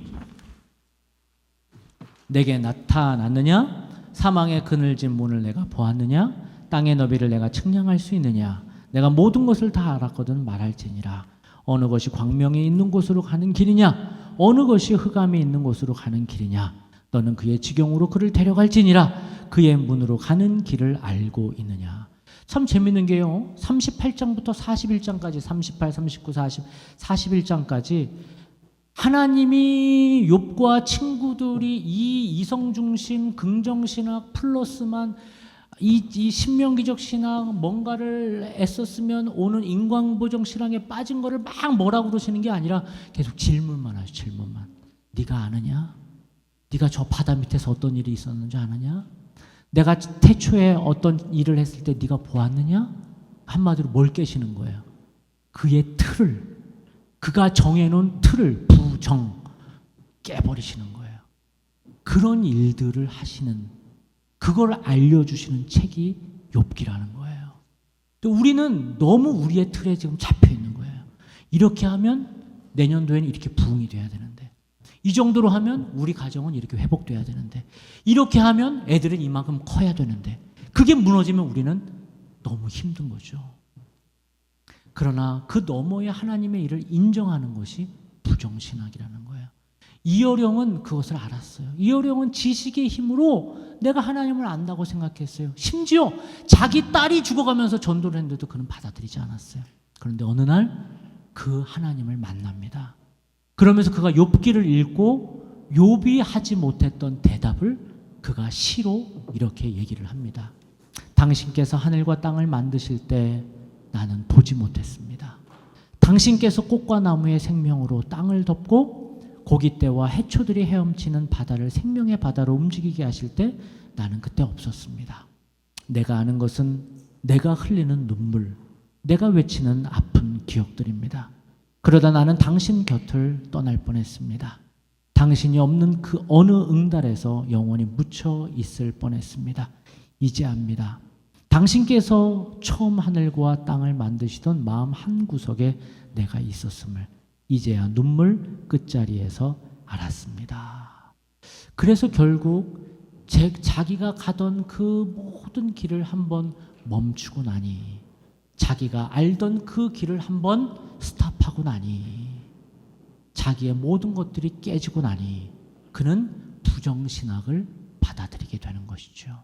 내게 나타났느냐? 사망의 그늘진 문을 내가 보았느냐? 땅의 너비를 내가 측량할 수 있느냐? 내가 모든 것을 다 알았거든 말할지니라. 어느 것이 광명에 있는 곳으로 가는 길이냐? 어느 것이 흑암에 있는 곳으로 가는 길이냐? 너는 그의 지경으로 그를 데려갈지니라. 그의 문으로 가는 길을 알고 있느냐? 참 재밌는 게요. 38장부터 41장까지 38, 39, 40, 41장까지 하나님이 욥과 친구들이 이 이성 중심 긍정 신학 플러스만 이 신명기적 신학 뭔가를 애썼으면 오는 인광보정 신앙에 빠진 거를 막 뭐라고 그러시는 게 아니라 계속 질문만 하죠. 질문만. 네가 아느냐? 네가 저 바다 밑에서 어떤 일이 있었는지 아느냐? 내가 태초에 어떤 일을 했을 때 네가 보았느냐? 한마디로 뭘 깨시는 거예요? 그의 틀을, 그가 정해놓은 틀을 부정 깨버리시는 거예요. 그런 일들을 하시는, 그걸 알려주시는 책이 욥기라는 거예요. 또 우리는 너무 우리의 틀에 지금 잡혀 있는 거예요. 이렇게 하면 내년도에는 이렇게 부흥이 돼야 되는데, 이 정도로 하면 우리 가정은 이렇게 회복돼야 되는데, 이렇게 하면 애들은 이만큼 커야 되는데, 그게 무너지면 우리는 너무 힘든 거죠. 그러나 그 너머의 하나님의 일을 인정하는 것이 부정신학이라는 거예요. 이어령은 그것을 알았어요. 이어령은 지식의 힘으로 내가 하나님을 안다고 생각했어요. 심지어 자기 딸이 죽어가면서 전도를 했는데도 그는 받아들이지 않았어요. 그런데 어느 날 그 하나님을 만납니다. 그러면서 그가 욥기를 읽고 욥이 하지 못했던 대답을 그가 시로 이렇게 얘기를 합니다. 당신께서 하늘과 땅을 만드실 때 나는 보지 못했습니다. 당신께서 꽃과 나무의 생명으로 땅을 덮고 고깃대와 해초들이 헤엄치는 바다를 생명의 바다로 움직이게 하실 때 나는 그때 없었습니다. 내가 아는 것은 내가 흘리는 눈물, 내가 외치는 아픈 기억들입니다. 그러다 나는 당신 곁을 떠날 뻔했습니다. 당신이 없는 그 어느 응달에서 영원히 묻혀 있을 뻔했습니다. 이제 압니다. 당신께서 처음 하늘과 땅을 만드시던 마음 한구석에 내가 있었음을 이제야 눈물 끝자리에서 알았습니다. 그래서 결국 자기가 가던 그 모든 길을 한번 멈추고 나니, 자기가 알던 그 길을 한번 스탑하고 나니, 자기의 모든 것들이 깨지고 나니 그는 부정신학을 받아들이게 되는 것이죠.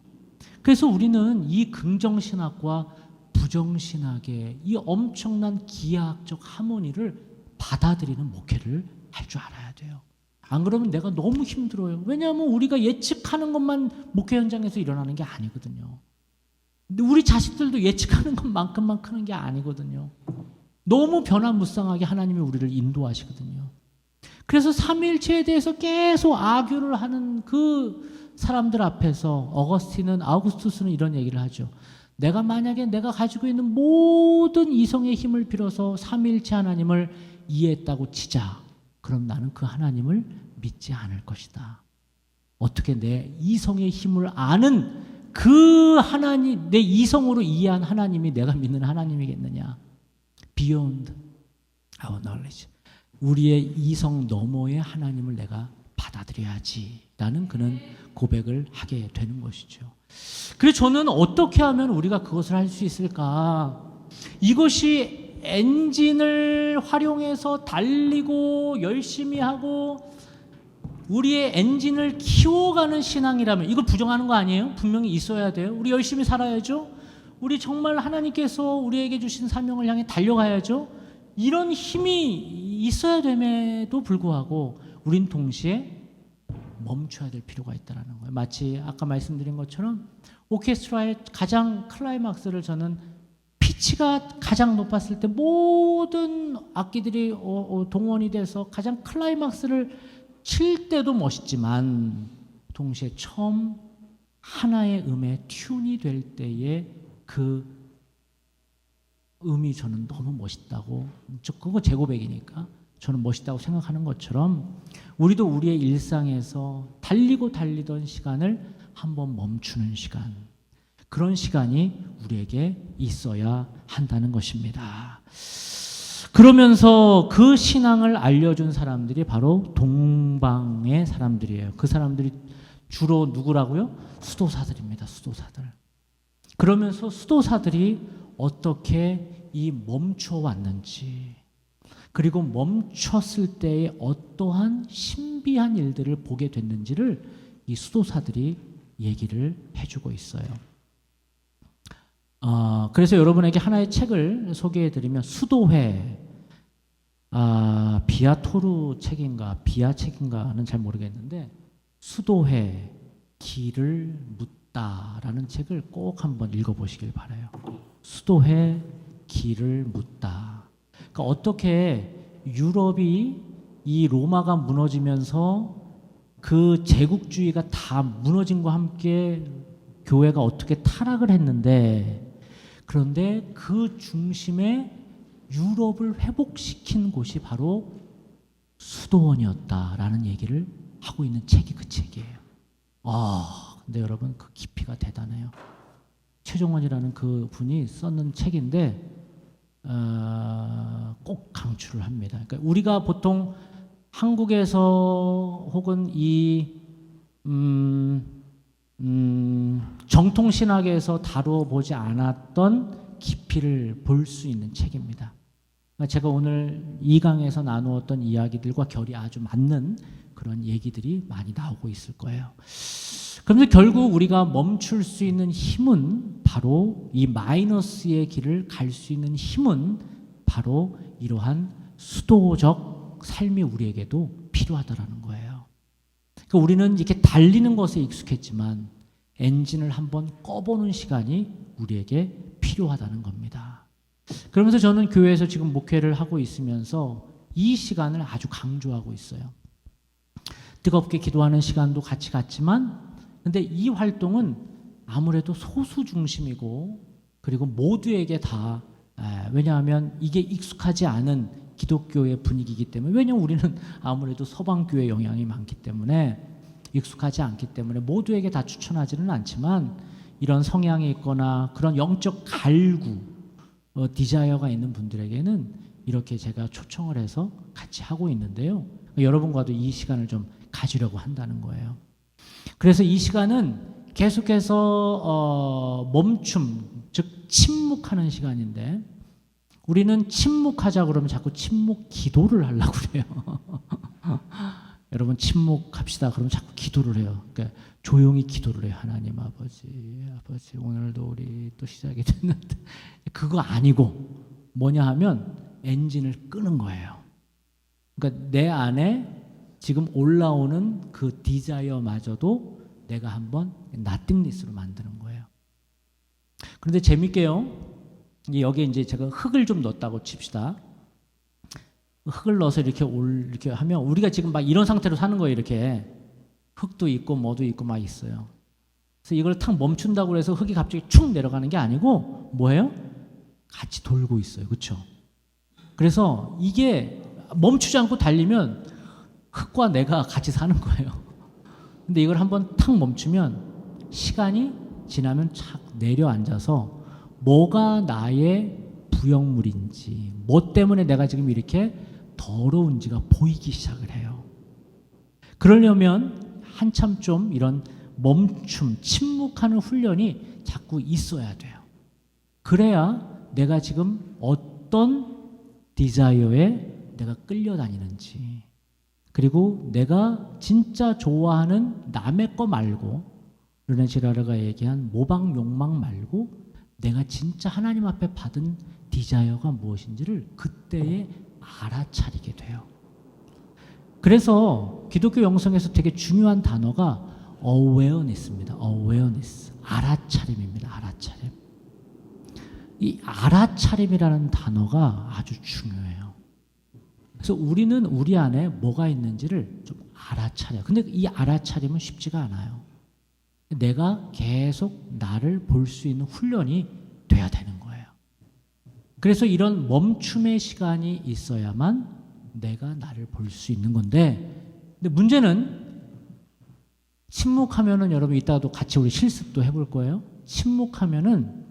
그래서 우리는 이 긍정신학과 부정신학의 이 엄청난 기하학적 하모니를 받아들이는 목회를 할 줄 알아야 돼요. 안 그러면 내가 너무 힘들어요. 왜냐하면 우리가 예측하는 것만 목회 현장에서 일어나는 게 아니거든요. 근데 우리 자식들도 예측하는 것만큼만 크는 게 아니거든요. 너무 변화무쌍하게 하나님이 우리를 인도하시거든요. 그래서 삼위일체에 대해서 계속 아규를 하는 그 사람들 앞에서 아우구스투스는 이런 얘기를 하죠. 내가 만약에 내가 가지고 있는 모든 이성의 힘을 빌어서 삼위일체 하나님을 이해했다고 치자. 그럼 나는 그 하나님을 믿지 않을 것이다. 어떻게 내 이성의 힘을 아는 그 하나님, 내 이성으로 이해한 하나님이 내가 믿는 하나님이겠느냐. Beyond our knowledge. 우리의 이성 너머의 하나님을 내가 받아들여야지 라는 그런 고백을 하게 되는 것이죠. 그래서 저는 어떻게 하면 우리가 그것을 할 수 있을까? 이것이 엔진을 활용해서 달리고 열심히 하고 우리의 엔진을 키워가는 신앙이라면, 이걸 부정하는 거 아니에요? 분명히 있어야 돼요. 우리 열심히 살아야죠. 우리 정말 하나님께서 우리에게 주신 사명을 향해 달려가야죠. 이런 힘이 있어야 됨에도 불구하고 우린 동시에 멈춰야 될 필요가 있다는 거예요. 마치 아까 말씀드린 것처럼 오케스트라의 가장 클라이막스를 저는 피치가 가장 높았을 때 모든 악기들이 동원이 돼서 가장 클라이막스를 칠 때도 멋있지만 동시에 처음 하나의 음에 튠이 될 때의 그 음이 저는 너무 멋있다고, 그거 제 고백이니까 저는 멋있다고 생각하는 것처럼 우리도 우리의 일상에서 달리던 시간을 한번 멈추는 시간, 그런 시간이 우리에게 있어야 한다는 것입니다. 그러면서 그 신앙을 알려준 사람들이 바로 동방의 사람들이에요. 그 사람들이 주로 누구라고요? 수도사들입니다. 수도사들. 그러면서 수도사들이 어떻게 이 멈춰 왔는지, 그리고 멈췄을 때에 어떠한 신비한 일들을 보게 됐는지를 이 수도사들이 얘기를 해주고 있어요. 그래서 여러분에게 하나의 책을 소개해드리면 수도회, 비아토르 책인가 비아 책인가는 잘 모르겠는데 수도회 길을 묻다라는 책을 꼭 한번 읽어보시길 바라요. 수도회 길을 묻다. 그러니까 어떻게 유럽이 이 로마가 무너지면서 그 제국주의가 다 무너진과 함께 교회가 어떻게 타락을 했는데, 그런데 그 중심에 유럽을 회복시킨 곳이 바로 수도원이었다라는 얘기를 하고 있는 책이 그 책이에요. 근데 여러분 그 깊이가 대단해요. 최종원이라는 그 분이 썼는 책인데 꼭 강추를 합니다. 그러니까 우리가 보통 한국에서 혹은 이 정통신학에서 다뤄보지 않았던 깊이를 볼 수 있는 책입니다. 제가 오늘 2강에서 나누었던 이야기들과 결이 아주 맞는 그런 얘기들이 많이 나오고 있을 거예요. 그런데 결국 우리가 멈출 수 있는 힘은 바로 이 마이너스의 길을 갈 수 있는 힘은 바로 이러한 수도적 삶이 우리에게도 필요하다라는 거예요. 그러니까 우리는 이렇게 달리는 것에 익숙했지만 엔진을 한번 꺼보는 시간이 우리에게 필요하다는 겁니다. 그러면서 저는 교회에서 지금 목회를 하고 있으면서 이 시간을 아주 강조하고 있어요. 뜨겁게 기도하는 시간도 같이 갖지만, 근데 이 활동은 아무래도 소수 중심이고, 그리고 모두에게 다, 왜냐하면 이게 익숙하지 않은 기독교의 분위기이기 때문에, 왜냐하면 우리는 아무래도 서방교회 영향이 많기 때문에 익숙하지 않기 때문에 모두에게 다 추천하지는 않지만, 이런 성향이 있거나 그런 영적 갈구, 디자이어가 있는 분들에게는 이렇게 제가 초청을 해서 같이 하고 있는데요. 여러분과도 이 시간을 좀 가지려고 한다는 거예요. 그래서 이 시간은 계속해서 멈춤, 즉 침묵하는 시간인데, 우리는 침묵하자 그러면 자꾸 침묵 기도를 하려고 그래요. 여러분 침묵합시다 그러면 자꾸 기도를 해요. 그러니까 조용히 기도를 해요. 하나님 아버지, 아버지 오늘도 우리 또 시작이 됐는데, 그거 아니고 뭐냐 하면 엔진을 끄는 거예요. 그러니까 내 안에 지금 올라오는 그 디자이어마저도 내가 한번 나띵리스로 만드는 거예요. 그런데 재밌게요, 여기에 이제 제가 흙을 좀 넣었다고 칩시다. 흙을 넣어서 이렇게 하면 우리가 지금 막 이런 상태로 사는 거예요. 이렇게 흙도 있고 뭐도 있고 막 있어요. 그래서 이걸 탁 멈춘다고 해서 흙이 갑자기 축 내려가는 게 아니고 뭐예요? 같이 돌고 있어요. 그렇죠? 그래서 이게 멈추지 않고 달리면 흙과 내가 같이 사는 거예요. 근데 이걸 한번 탁 멈추면 시간이 지나면 착 내려앉아서 뭐가 나의 부영물인지, 뭐 때문에 내가 지금 이렇게 더러운지가 보이기 시작을 해요. 그러려면 한참 좀 이런 멈춤, 침묵하는 훈련이 자꾸 있어야 돼요. 그래야 내가 지금 어떤 디자이어에 내가 끌려다니는지, 그리고 내가 진짜 좋아하는 남의 거 말고, 르네 지라르가 얘기한 모방 욕망 말고 내가 진짜 하나님 앞에 받은 디자이어가 무엇인지를 그때에 알아차리게 돼요. 그래서 기독교 영성에서 되게 중요한 단어가 awareness입니다. awareness, 알아차림입니다. 알아차림. 이 알아차림이라는 단어가 아주 중요해요. 그래서 우리는 우리 안에 뭐가 있는지를 좀 알아차려요. 근데 이 알아차림은 쉽지가 않아요. 내가 계속 나를 볼 수 있는 훈련이 돼야 되는 거예요. 그래서 이런 멈춤의 시간이 있어야만 내가 나를 볼 수 있는 건데, 근데 문제는 침묵하면은, 여러분 이따도 같이 우리 실습도 해볼 거예요. 침묵하면은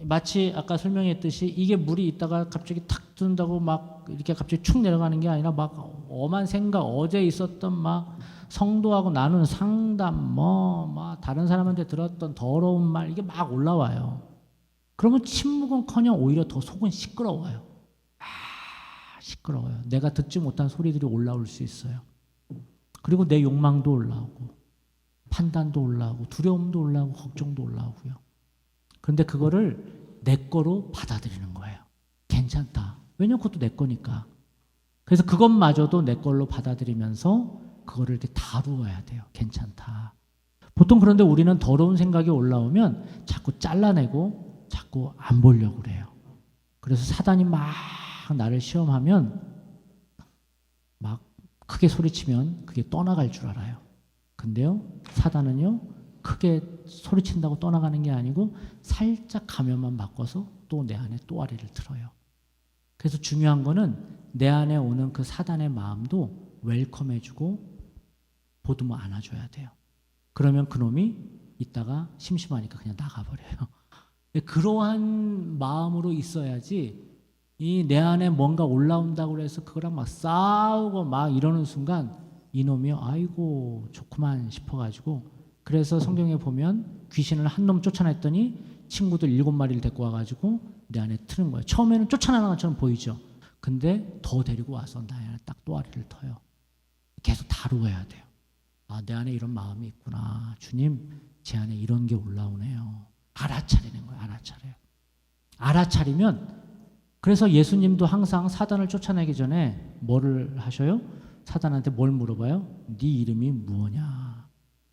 마치 아까 설명했듯이 이게 물이 있다가 갑자기 탁 뜬다고 막 이렇게 갑자기 축 내려가는 게 아니라 막 엄한 생각, 어제 있었던 막 성도하고 나눈 상담, 막 다른 사람한테 들었던 더러운 말, 이게 막 올라와요. 그러면 침묵은커녕 오히려 더 속은 시끄러워요. 시끄러워요. 내가 듣지 못한 소리들이 올라올 수 있어요. 그리고 내 욕망도 올라오고, 판단도 올라오고, 두려움도 올라오고, 걱정도 올라오고요. 그런데 그거를 내 거로 받아들이는 거예요. 괜찮다. 왜냐면 그것도 내 거니까. 그래서 그것마저도 내 걸로 받아들이면서 그거를 이렇게 다루어야 돼요. 괜찮다. 보통 그런데 우리는 더러운 생각이 올라오면 자꾸 잘라내고 자꾸 안 보려고 그래요. 그래서 사단이 막 나를 시험하면 막 크게 소리치면 그게 떠나갈 줄 알아요. 근데요, 사단은요, 크게 소리친다고 떠나가는 게 아니고 살짝 가면만 바꿔서 또 내 안에 또아리를 틀어요. 그래서 중요한 거는 내 안에 오는 그 사단의 마음도 웰컴해주고 보듬어 안아줘야 돼요. 그러면 그놈이 이따가 심심하니까 그냥 나가버려요. 그러한 마음으로 있어야지, 이 내 안에 뭔가 올라온다고 해서 그거랑 막 싸우고 막 이러는 순간 이놈이 아이고 좋구만 싶어가지고, 그래서 성경에 보면 귀신을 한 놈 쫓아냈더니 친구들 7마리를 데리고 와가지고 내 안에 트는 거예요. 처음에는 쫓아나는 것처럼 보이죠. 근데 더 데리고 와서 나 안에 딱 또아리를 터요. 계속 다루어야 돼요. 아, 내 안에 이런 마음이 있구나. 주님, 제 안에 이런 게 올라오네요. 알아차리는 거예요. 알아차려요. 알아차리면, 그래서 예수님도 항상 사단을 쫓아내기 전에 뭐를 하셔요? 사단한테 뭘 물어봐요? 네 이름이 무엇냐?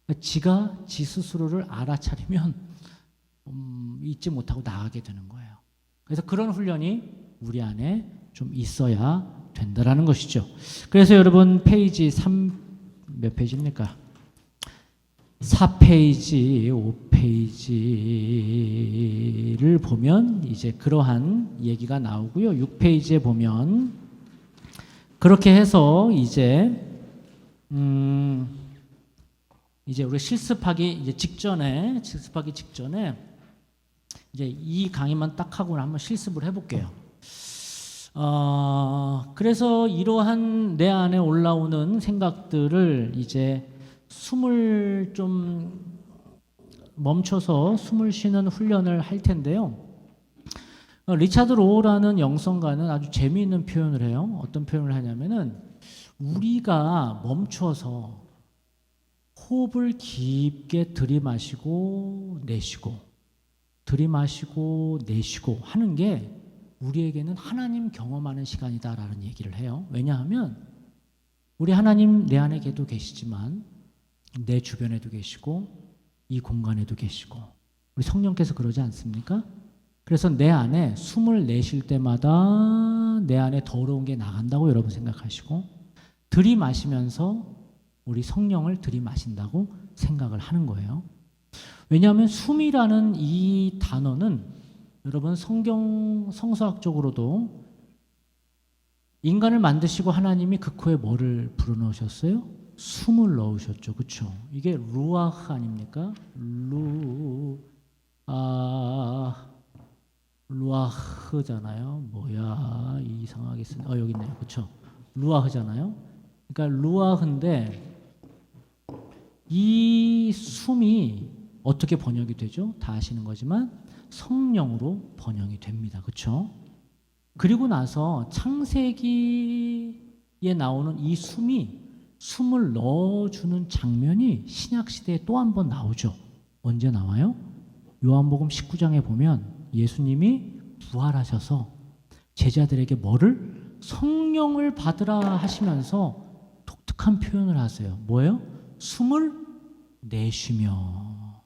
그러니까 지가 지 스스로를 알아차리면 잊지 못하고 나가게 되는 거예요. 그래서 그런 훈련이 우리 안에 좀 있어야 된다라는 것이죠. 그래서 여러분 페이지 3몇 페이지입니까? 4페이지, 5페이지를 보면 이제 그러한 얘기가 나오고요. 6페이지에 보면 그렇게 해서 이제 우리 실습하기 직전에 이제 이 강의만 딱 하고 한번 실습을 해볼게요. 그래서 이러한 내 안에 올라오는 생각들을 이제 숨을 좀 멈춰서 숨을 쉬는 훈련을 할 텐데요. 리차드 로우라는 영성가는 아주 재미있는 표현을 해요. 어떤 표현을 하냐면은 우리가 멈춰서 호흡을 깊게 들이마시고 내쉬고 들이마시고 내쉬고 하는 게 우리에게는 하나님 경험하는 시간이다라는 얘기를 해요. 왜냐하면 우리 하나님 내 안에도 계시지만 내 주변에도 계시고 이 공간에도 계시고 우리 성령께서 그러지 않습니까? 그래서 내 안에 숨을 내쉴 때마다 내 안에 더러운 게 나간다고 여러분 생각하시고 들이마시면서 우리 성령을 들이마신다고 생각을 하는 거예요. 왜냐하면 숨이라는 이 단어는 여러분 성서학적으로도 인간을 만드시고 하나님이 그 코에 뭐를 불어넣으셨어요? 숨을 넣으셨죠. 그렇죠? 이게 루아흐 아닙니까? 루아흐잖아요. 뭐야 이상하게 쓰네. 여기 있네요. 그렇죠? 루아흐잖아요. 그러니까 루아흐인데 이 숨이 어떻게 번역이 되죠? 다 아시는 거지만 성령으로 번역이 됩니다. 그렇죠? 그리고 나서 창세기에 나오는 이 숨을 넣어주는 장면이 신약시대에 또 한 번 나오죠. 언제 나와요? 요한복음 19장에 보면 예수님이 부활하셔서 제자들에게 뭐를? 성령을 받으라 하시면서 독특한 표현을 하세요. 뭐예요? 숨을 내쉬며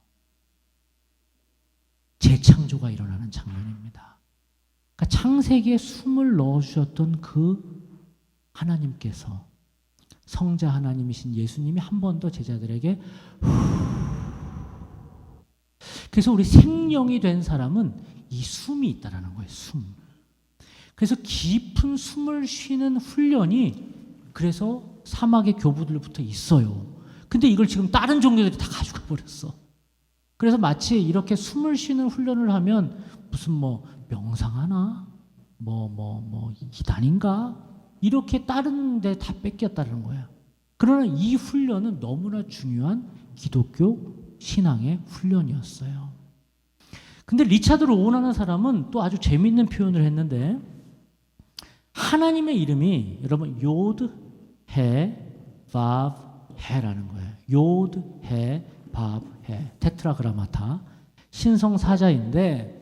재창조가 일어나는 장면입니다. 그러니까 창세기에 숨을 넣어주셨던 그 하나님께서 성자 하나님이신 예수님이 한 번 더 제자들에게 그래서 우리 생령이 된 사람은 이 숨이 있다라는 거예요. 숨. 그래서 깊은 숨을 쉬는 훈련이 그래서 사막의 교부들부터 있어요. 근데 이걸 지금 다른 종교들이 다 가져가 버렸어. 그래서 마치 이렇게 숨을 쉬는 훈련을 하면 무슨 뭐 명상하나 뭐 이단인가 이렇게 다른 데 다 뺏겼다는 거예요. 그러나 이 훈련은 너무나 중요한 기독교 신앙의 훈련이었어요. 근데 리차드 로우라는 사람은 또 아주 재미있는 표현을 했는데 하나님의 이름이 여러분 요드 해 바브 해라는 거예요. 요드 해 바브 해 테트라그라마타 신성사자인데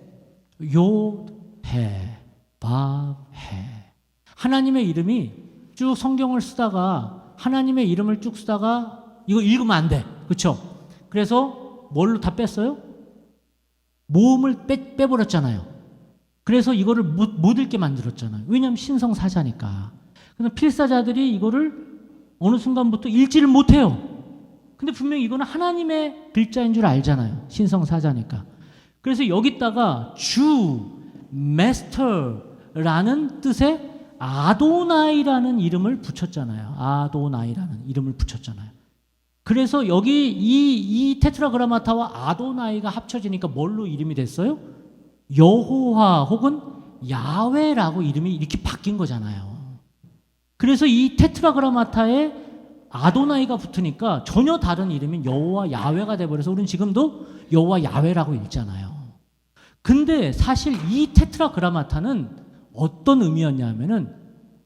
요드 해 바브 해 하나님의 이름이 쭉 성경을 쓰다가 하나님의 이름을 쭉 쓰다가 이거 읽으면 안 돼. 그렇죠? 그래서 뭘로 다 뺐어요? 모음을 빼버렸잖아요. 그래서 이거를 못 읽게 만들었잖아요. 왜냐하면 신성사자니까. 그래서 필사자들이 이거를 어느 순간부터 읽지를 못해요. 근데 분명히 이거는 하나님의 글자인 줄 알잖아요. 신성사자니까. 그래서 여기다가 주, 마스터라는 뜻의 아도나이라는 이름을 붙였잖아요. 아도나이라는 이름을 붙였잖아요. 그래서 여기 이 테트라그라마타와 아도나이가 합쳐지니까 뭘로 이름이 됐어요? 여호와 혹은 야훼라고 이름이 이렇게 바뀐 거잖아요. 그래서 이 테트라그라마타에 아도나이가 붙으니까 전혀 다른 이름인 여호와 야훼가 돼버려서 우리는 지금도 여호와 야훼라고 읽잖아요. 근데 사실 이 테트라그라마타는 어떤 의미였냐면은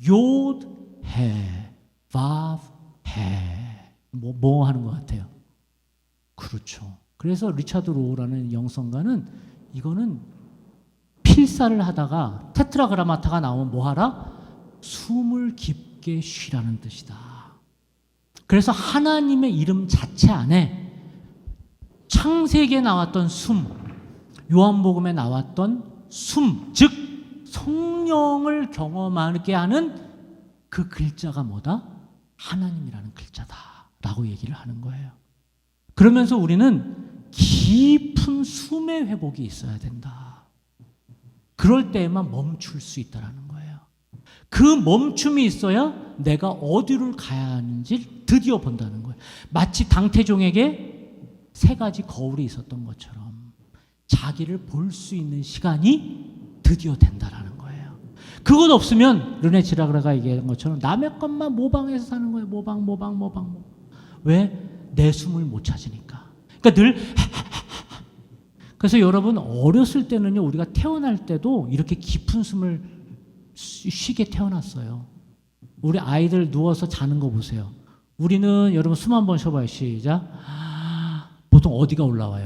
요드 해 바브 해 뭐 하는 것 같아요? 그렇죠. 그래서 리차드 로우라는 영성가는 이거는 필사를 하다가 테트라그라마타가 나오면 뭐 하라? 숨을 깊게 쉬라는 뜻이다. 그래서 하나님의 이름 자체 안에 창세기에 나왔던 숨, 요한복음에 나왔던 숨, 즉 성령을 경험하게 하는 그 글자가 뭐다? 하나님이라는 글자다라고 얘기를 하는 거예요. 그러면서 우리는 깊은 숨의 회복이 있어야 된다. 그럴 때에만 멈출 수 있다는 거예요. 그 멈춤이 있어야 내가 어디를 가야 하는지 드디어 본다는 거예요. 마치 당태종에게 3가지 거울이 있었던 것처럼 자기를 볼 수 있는 시간이 드디어 된다라는 거예요. 그것 없으면 르네 지라그라가 얘기한 것처럼 남의 것만 모방해서 사는 거예요. 모방. 왜? 내 숨을 못 찾으니까. 그러니까 늘 그래서 여러분 어렸을 때는요 우리가 태어날 때도 이렇게 깊은 숨을 쉬게 태어났어요. 우리 아이들 누워서 자는 거 보세요. 우리는 여러분 숨 한번 쉬어봐요. 시작. 보통 어디가 올라와요?